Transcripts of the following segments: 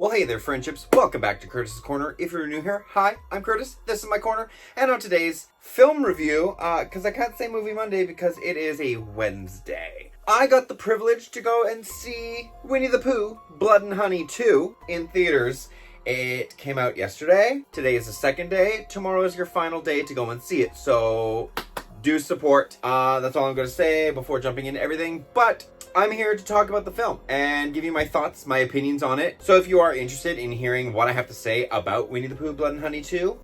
Well, hey there, friendships. Welcome back to Curtis's Corner. If you're new here, hi, I'm Curtis. This is my corner. And on today's film review, because I can't say Movie Monday because it is a Wednesday, I got the privilege to go and see Winnie-the-Pooh, Blood and Honey 2 in theaters. It came out yesterday. Today is the second day. Tomorrow is your final day to go and see it. So do support. That's all I'm going to say before jumping into everything. But I'm here to talk about the film and give you my thoughts, my opinions on it. So if you are interested in hearing what I have to say about Winnie-the-Pooh, Blood and Honey 2,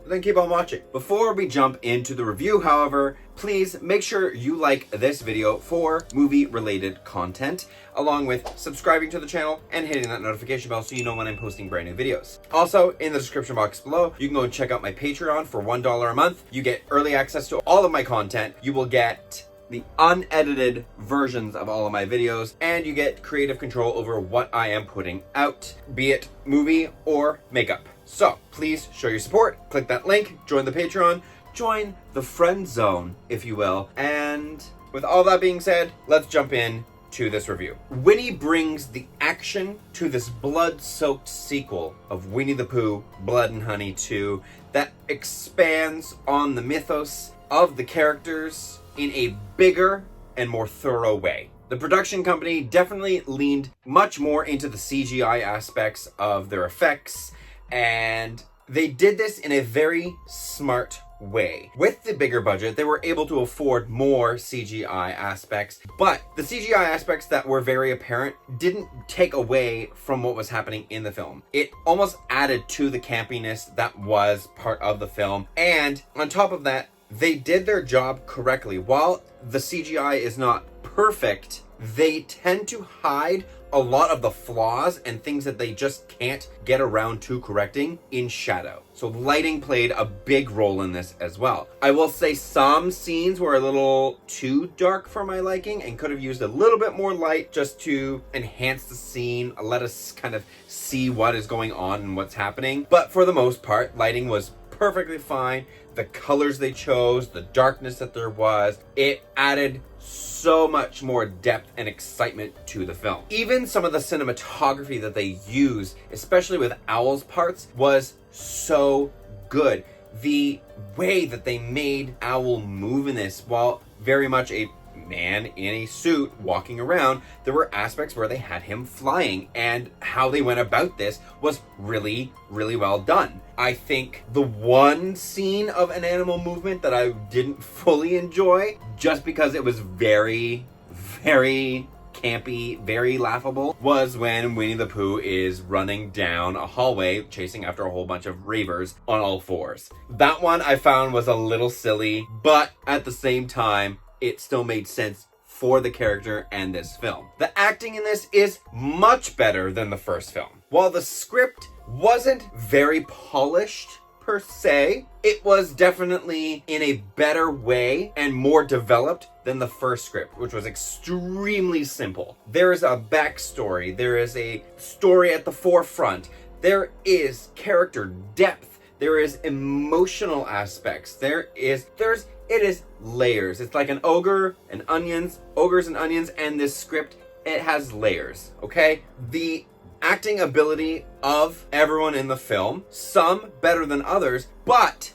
then keep on watching. Before we jump into the review, however, please make sure you like this video for movie-related content, along with subscribing to the channel and hitting that notification bell so you know when I'm posting brand new videos. Also, in the description box below, you can go and check out my Patreon for $1 a month. You get early access to all of my content. You will get the unedited versions of all of my videos, and you get creative control over what I am putting out, be it movie or makeup. So please show your support, click that link, join the Patreon, join the friend zone, if you will. And with all that being said, let's jump in to this review. Winnie brings the action to this blood-soaked sequel of Winnie-the-Pooh, Blood and Honey 2 that expands on the mythos of the characters in a bigger and more thorough way. The production company definitely leaned much more into the CGI aspects of their effects, and they did this in a very smart way. With the bigger budget, they were able to afford more CGI aspects, but the CGI aspects that were very apparent didn't take away from what was happening in the film. It almost added to the campiness that was part of the film, and on top of that, they did their job correctly. While the CGI is not perfect, they tend to hide a lot of the flaws and things that they just can't get around to correcting in shadow. So lighting played a big role in this as well. I will say some scenes were a little too dark for my liking and could have used a little bit more light just to enhance the scene, let us kind of see what is going on and what's happening. But for the most part, lighting was perfectly fine. The colors they chose, the darkness that there was, it added so much more depth and excitement to the film. Even some of the cinematography that they used, especially with Owl's parts, was so good. The way that they made Owl move in this, while very much a man in a suit walking around, there were aspects where they had him flying, and how they went about this was really, really well done. I think the one scene of an animal movement that I didn't fully enjoy, just because it was very, very campy, very laughable, was when Winnie-the-Pooh is running down a hallway chasing after a whole bunch of ravers on all fours. That one I found was a little silly, but at the same time, it still made sense for the character and this film. The acting in this is much better than the first film. While the script wasn't very polished per se, it was definitely in a better way and more developed than the first script, which was extremely simple. There is a backstory, there is a story at the forefront, there is character depth, there is emotional aspects, it is layers. It's like an ogres and onions, and this script, it has layers, okay? The acting ability of everyone in the film, some better than others, but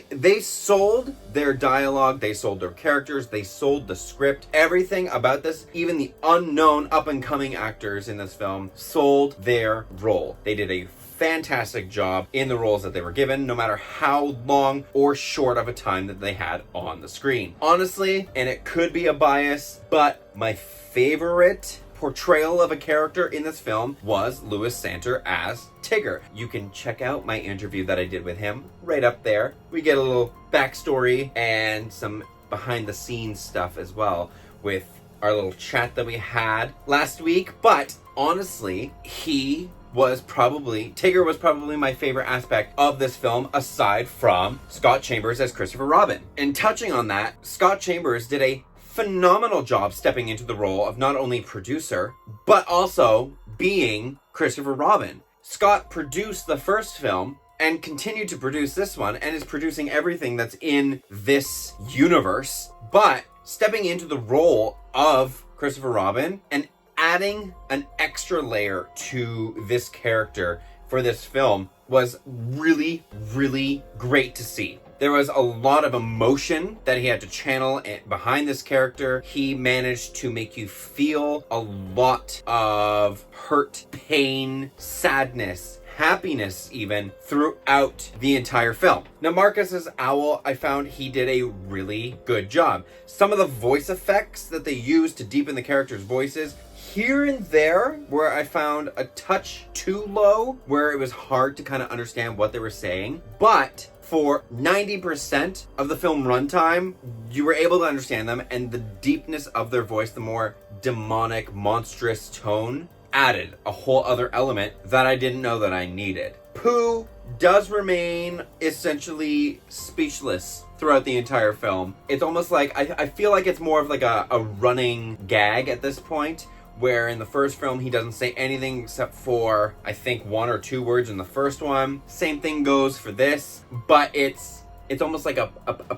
they sold their dialogue, they sold their characters, they sold the script, everything about this, even the unknown up-and-coming actors in this film sold their role. They did a fantastic job in the roles that they were given, no matter how long or short of a time that they had on the screen. Honestly, and it could be a bias, but my favorite portrayal of a character in this film was Louis Santer as Tigger. You can check out my interview that I did with him right up there. We get a little backstory and some behind the scenes stuff as well with our little chat that we had last week. But honestly, Tigger was probably my favorite aspect of this film, aside from Scott Chambers as Christopher Robin. And touching on that, Scott Chambers did a phenomenal job stepping into the role of not only producer, but also being Christopher Robin. Scott produced the first film, and continued to produce this one and is producing everything that's in this universe, but stepping into the role of Christopher Robin and adding an extra layer to this character for this film was really, really great to see. There was a lot of emotion that he had to channel behind this character. He managed to make you feel a lot of hurt, pain, sadness, happiness even throughout the entire film. Now, Marcus as Owl, I found he did a really good job. Some of the voice effects that they used to deepen the characters' voices, here and there where I found a touch too low, where it was hard to kind of understand what they were saying, but for 90% of the film runtime, you were able to understand them, and the deepness of their voice, the more demonic, monstrous tone, added a whole other element that I didn't know that I needed. Pooh does remain essentially speechless throughout the entire film. It's almost like, I feel like it's more of like a running gag at this point, where in the first film he doesn't say anything except for, I think, 1 or 2 words in the first one. Same thing goes for this, but it's almost like a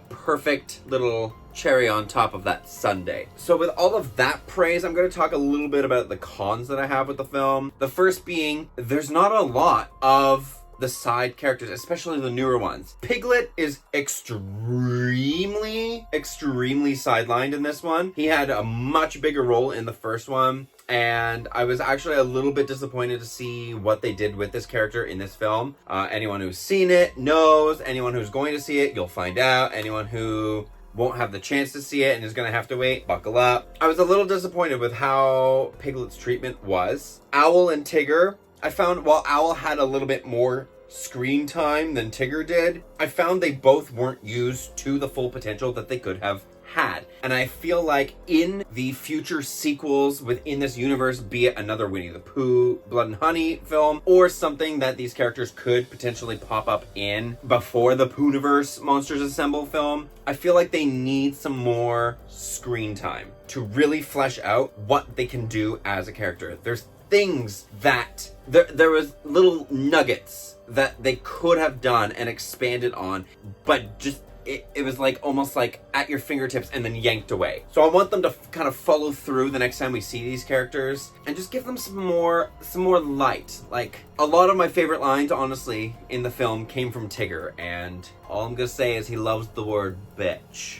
perfect little cherry on top of that sundae. So with all of that praise, I'm going to talk a little bit about the cons that I have with the film. The first being, there's not a lot of the side characters, especially the newer ones. Piglet is extremely sidelined in this one. He had a much bigger role in the first one, and I was actually a little bit disappointed to see what they did with this character in this film. Anyone who's seen it knows. Anyone who's going to see it, you'll find out. Anyone who won't have the chance to see it and is going to have to wait, buckle up. I was a little disappointed with how Piglet's treatment was. Owl and Tigger, I found while Owl had a little bit more screen time than Tigger did, I found they both weren't used to the full potential that they could have had. And I feel like in the future sequels within this universe, be it another Winnie-the-Pooh, Blood and Honey film, or something that these characters could potentially pop up in before the Poohniverse Monsters Assemble film, I feel like they need some more screen time to really flesh out what they can do as a character. There's things that there was little nuggets that they could have done and expanded on, but just it was like almost like at your fingertips and then yanked away. So I want them to kind of follow through the next time we see these characters and just give them some more light. Like, a lot of my favorite lines, honestly, in the film came from Tigger, and all I'm gonna say is he loves the word bitch.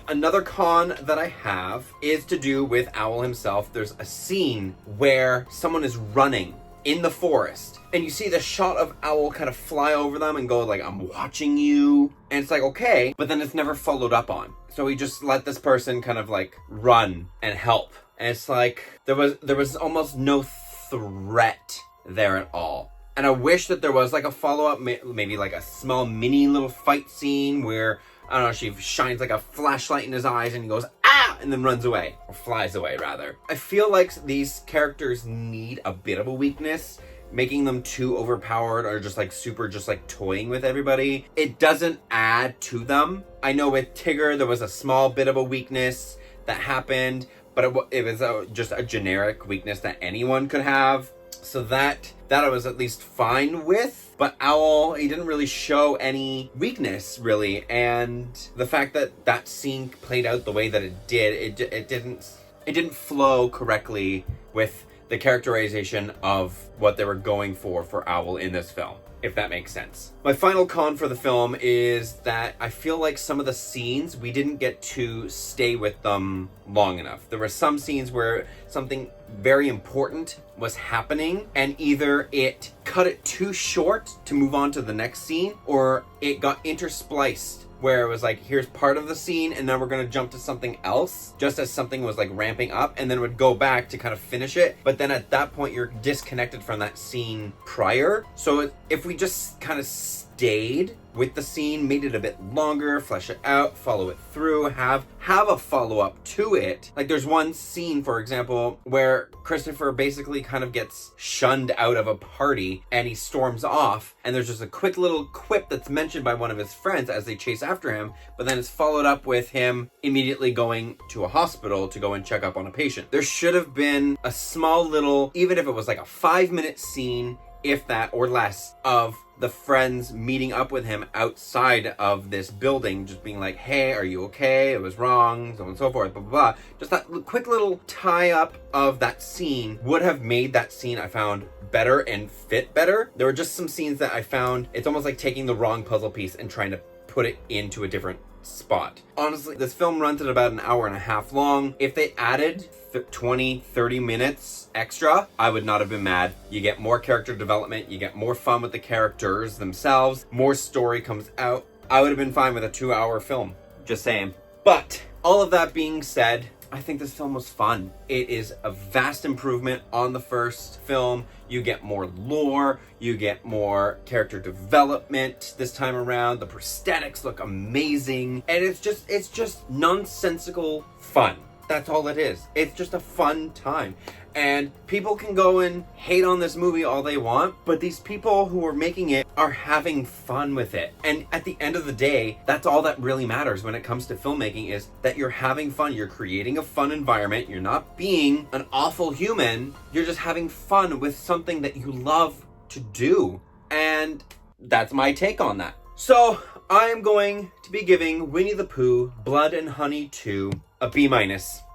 Another con that I have is to do with Owl himself. There's a scene where someone is running in the forest, and you see the shot of Owl kind of fly over them and go like, "I'm watching you," and it's like, okay, but then it's never followed up on. So he just let this person kind of like run and help, and it's like there was almost no threat there at all. And I wish that there was like a follow-up, maybe like a small mini little fight scene where, I don't know, she shines like a flashlight in his eyes and he goes, ah, and then runs away, or flies away rather. I feel like these characters need a bit of a weakness. Making them too overpowered or just like super just like toying with everybody, it doesn't add to them. I know with Tigger there was a small bit of a weakness that happened, but it was just a generic weakness that anyone could have. So that I was at least fine with. But Owl, he didn't really show any weakness, really. And the fact that that scene played out the way that it did, it didn't flow correctly with the characterization of what they were going for Owl in this film, if that makes sense. My final con for the film is that I feel like some of the scenes, we didn't get to stay with them long enough. There were some scenes where something very important was happening, and either it cut it too short to move on to the next scene, or it got interspliced where it was like, here's part of the scene and then we're going to jump to something else just as something was like ramping up, and then would go back to kind of finish it, but then at that point you're disconnected from that scene prior. So if we just kind of stayed with the scene, made it a bit longer, flesh it out, follow it through, have a follow-up to it. Like there's one scene, for example, where Christopher basically kind of gets shunned out of a party and he storms off, and there's just a quick little quip that's mentioned by one of his friends as they chase after him, but then it's followed up with him immediately going to a hospital to go and check up on a patient. There should have been a small little, even if it was like a 5-minute scene if that, or less, of the friends meeting up with him outside of this building, just being like, hey, are you okay? It was wrong, so on and so forth, blah, blah, blah. Just that quick little tie-up of that scene would have made that scene, I found, better and fit better. There were just some scenes that I found, it's almost like taking the wrong puzzle piece and trying to put it into a different spot. Honestly, this film runs at about an hour and a half long. If they added 20-30 minutes extra, I would not have been mad. You get more character development, you get more fun with the characters themselves, more story comes out. I would have been fine with a 2-hour film, just saying. But all of that being said, I think this film was fun. It is a vast improvement on the first film. You get more lore, you get more character development this time around. The prosthetics look amazing, and it's just nonsensical fun. That's all it is. It's just a fun time. And people can go and hate on this movie all they want, but these people who are making it are having fun with it. And at the end of the day, that's all that really matters when it comes to filmmaking, is that you're having fun. You're creating a fun environment. You're not being an awful human. You're just having fun with something that you love to do. And that's my take on that. So I am going to be giving Winnie-the-Pooh Blood and Honey 2 a B-.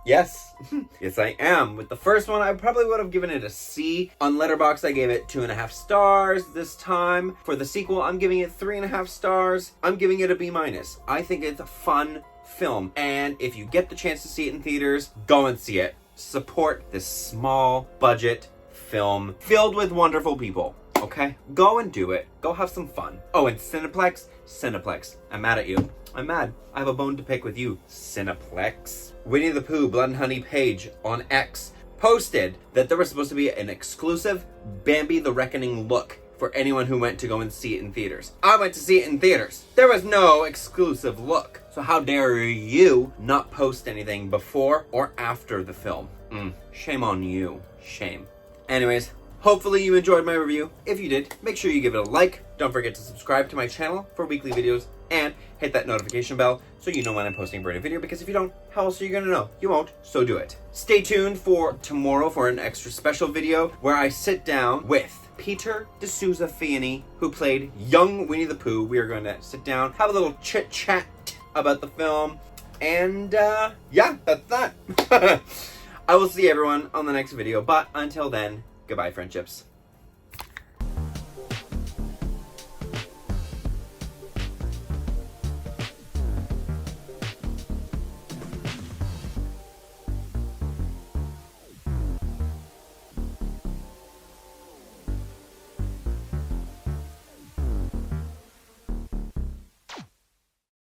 Yes, yes I am. With the first one, I probably would have given it a C. On Letterboxd, I gave it 2.5 stars this time. For the sequel, I'm giving it 3.5 stars. I'm giving it a B-. I think it's a fun film, and if you get the chance to see it in theaters, go and see it. Support this small budget film filled with wonderful people. Okay? Go and do it. Go have some fun. Oh, and Cineplex. I'm mad at you. I'm mad. I have a bone to pick with you, Cineplex. Winnie-the-Pooh Blood and Honey page on X posted that there was supposed to be an exclusive Bambi the Reckoning look for anyone who went to go and see it in theaters. I went to see it in theaters. There was no exclusive look. So how dare you not post anything before or after the film? Shame on you. Shame. Anyways, hopefully you enjoyed my review. If you did, make sure you give it a like. Don't forget to subscribe to my channel for weekly videos and hit that notification bell so you know when I'm posting a brand new video, because if you don't, how else are you gonna know? You won't, so do it. Stay tuned for tomorrow for an extra special video where I sit down with Peter D'Souza Fianni, who played young Winnie-the-Pooh. We are going to sit down, have a little chit-chat about the film, and yeah, that's that. I will see everyone on the next video, but until then, goodbye, friendships.